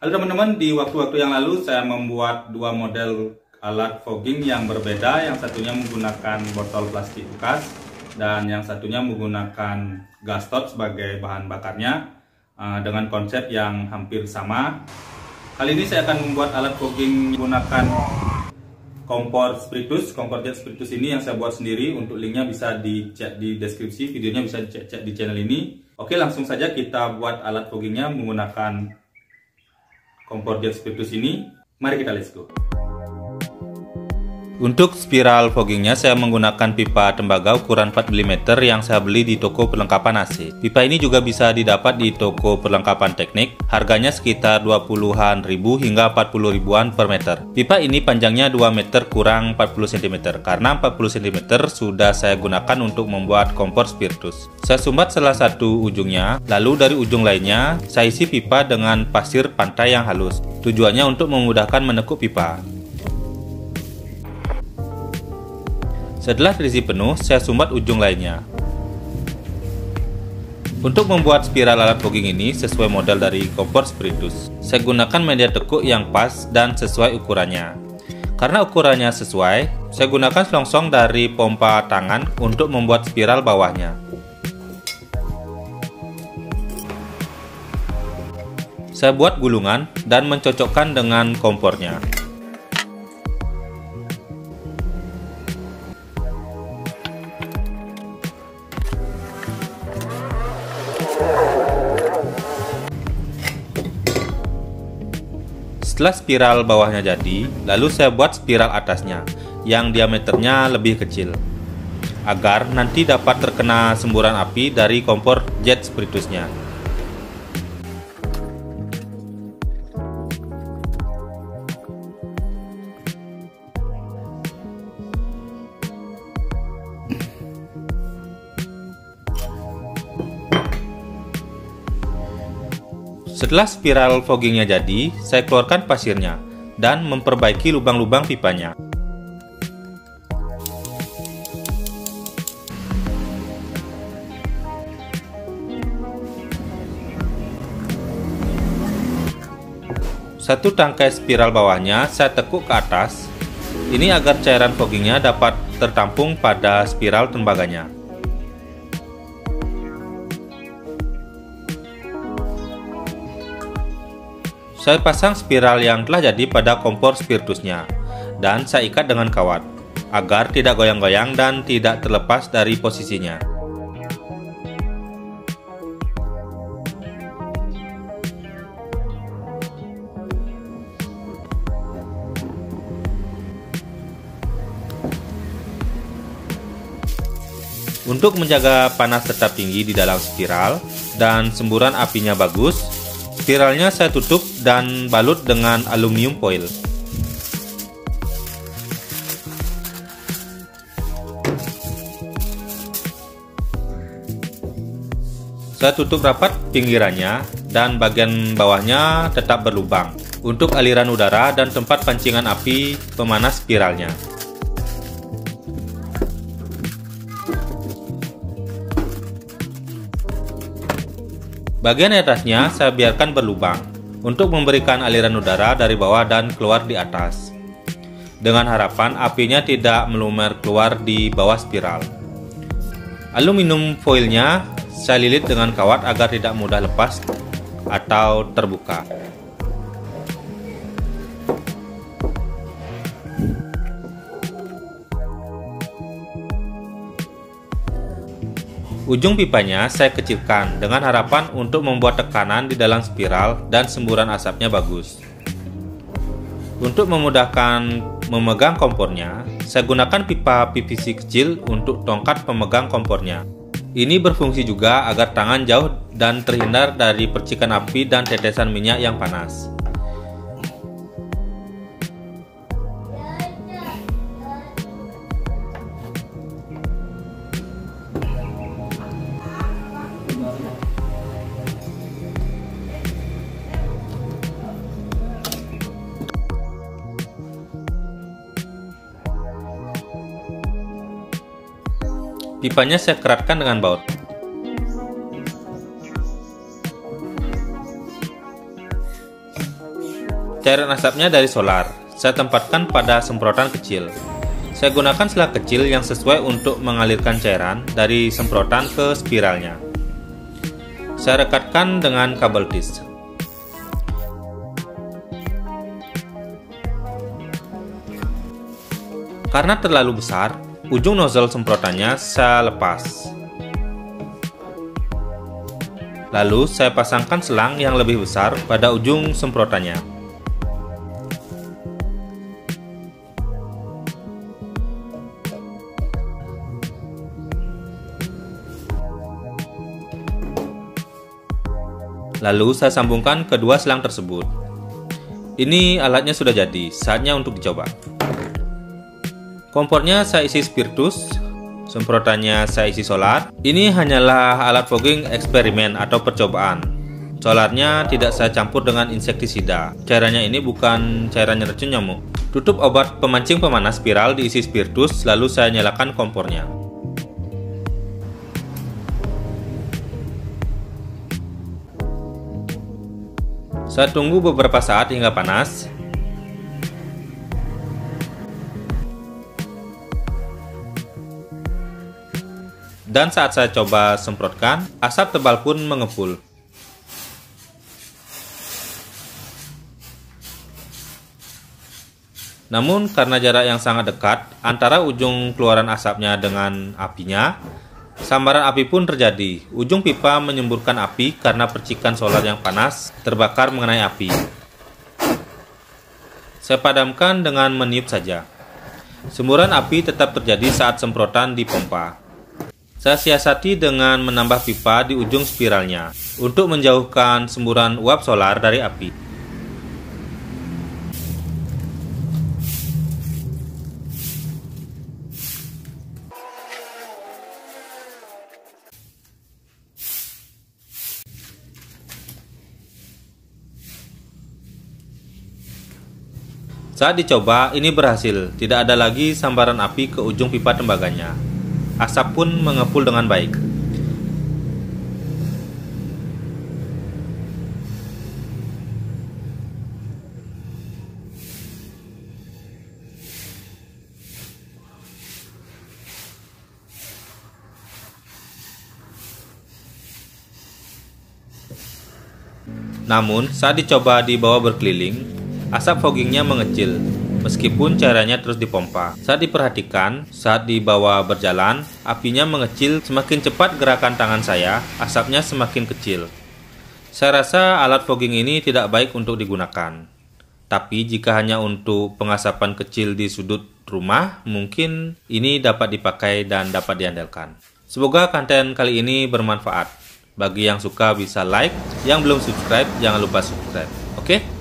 Halo teman-teman, di waktu-waktu yang lalu saya membuat dua model alat fogging yang berbeda. Yang satunya menggunakan botol plastik bekas dan yang satunya menggunakan gas stove sebagai bahan bakarnya dengan konsep yang hampir sama. Kali ini saya akan membuat alat fogging menggunakan kompor spiritus, kompor jet spiritus ini yang saya buat sendiri. Untuk linknya bisa dicek di deskripsi, videonya bisa dicek di channel ini. Oke, langsung saja kita buat alat foggingnya menggunakan kompor jet spiritus ini. Mari kita let's go. Untuk spiral foggingnya saya menggunakan pipa tembaga ukuran 4 mm yang saya beli di toko perlengkapan AC. Pipa ini juga bisa didapat di toko perlengkapan teknik. Harganya sekitar 20-an ribu hingga 40 ribuan per meter. Pipa ini panjangnya 2 meter kurang 40 cm. Karena 40 cm sudah saya gunakan untuk membuat kompor spiritus. Saya sumbat salah satu ujungnya, lalu dari ujung lainnya saya isi pipa dengan pasir pantai yang halus. Tujuannya untuk memudahkan menekuk pipa. Setelah terisi penuh, saya sumbat ujung lainnya. Untuk membuat spiral alat fogging ini sesuai model dari kompor spiritus, saya gunakan media tekuk yang pas dan sesuai ukurannya. Karena ukurannya sesuai, saya gunakan selongsong dari pompa tangan untuk membuat spiral bawahnya. Saya buat gulungan dan mencocokkan dengan kompornya. Setelah spiral bawahnya jadi, lalu saya buat spiral atasnya yang diameternya lebih kecil agar nanti dapat terkena semburan api dari kompor jet spiritusnya. Setelah spiral foggingnya jadi, saya keluarkan pasirnya dan memperbaiki lubang-lubang pipanya. Satu tangkai spiral bawahnya saya tekuk ke atas, ini agar cairan foggingnya dapat tertampung pada spiral tembaganya. Saya pasang spiral yang telah jadi pada kompor spiritusnya dan saya ikat dengan kawat agar tidak goyang-goyang dan tidak terlepas dari posisinya. Untuk menjaga panas tetap tinggi di dalam spiral dan semburan apinya bagus, spiralnya saya tutup dan balut dengan aluminium foil. Saya tutup rapat pinggirannya dan bagian bawahnya tetap berlubang untuk aliran udara dan tempat pancingan api pemanas spiralnya. Bagian atasnya saya biarkan berlubang untuk memberikan aliran udara dari bawah dan keluar di atas, dengan harapan apinya tidak melumer keluar di bawah spiral. Aluminium foilnya saya lilit dengan kawat agar tidak mudah lepas atau terbuka. Ujung pipanya saya kecilkan dengan harapan untuk membuat tekanan di dalam spiral dan semburan asapnya bagus. Untuk memudahkan memegang kompornya, saya gunakan pipa PVC kecil untuk tongkat pemegang kompornya. Ini berfungsi juga agar tangan jauh dan terhindar dari percikan api dan tetesan minyak yang panas. Pipanya saya keratkan dengan baut. Cairan asapnya dari solar. Saya tempatkan pada semprotan kecil. Saya gunakan sela kecil yang sesuai untuk mengalirkan cairan dari semprotan ke spiralnya. Saya rekatkan dengan kabel tis. Karena terlalu besar, ujung nozzle semprotannya saya lepas. Lalu saya pasangkan selang yang lebih besar pada ujung semprotannya. Lalu saya sambungkan kedua selang tersebut. Ini alatnya sudah jadi, saatnya untuk dicoba. Kompornya saya isi spiritus, semprotannya saya isi solar. Ini hanyalah alat fogging eksperimen atau percobaan. Solarnya tidak saya campur dengan insektisida. Cairannya ini bukan cairan racun nyamuk. Tutup obat pemancing pemanas spiral diisi spiritus, lalu saya nyalakan kompornya. Saya tunggu beberapa saat hingga panas. Dan saat saya coba semprotkan, asap tebal pun mengepul. Namun karena jarak yang sangat dekat antara ujung keluaran asapnya dengan apinya, sambaran api pun terjadi. Ujung pipa menyemburkan api karena percikan solar yang panas terbakar mengenai api. Saya padamkan dengan meniup saja. Semburan api tetap terjadi saat semprotan dipompa. Saya siasati dengan menambah pipa di ujung spiralnya untuk menjauhkan semburan uap solar dari api. Saat dicoba, ini berhasil. Tidak ada lagi sambaran api ke ujung pipa tembaganya. Asap pun mengepul dengan baik. Namun, saat dicoba di bawah berkeliling, asap foggingnya mengecil, meskipun cairannya terus dipompa. Saat diperhatikan, saat dibawa berjalan, apinya mengecil. Semakin cepat gerakan tangan saya, asapnya semakin kecil. Saya rasa alat fogging ini tidak baik untuk digunakan. Tapi jika hanya untuk pengasapan kecil di sudut rumah, mungkin ini dapat dipakai dan dapat diandalkan. Semoga konten kali ini bermanfaat. Bagi yang suka bisa like, yang belum subscribe jangan lupa subscribe. Oke?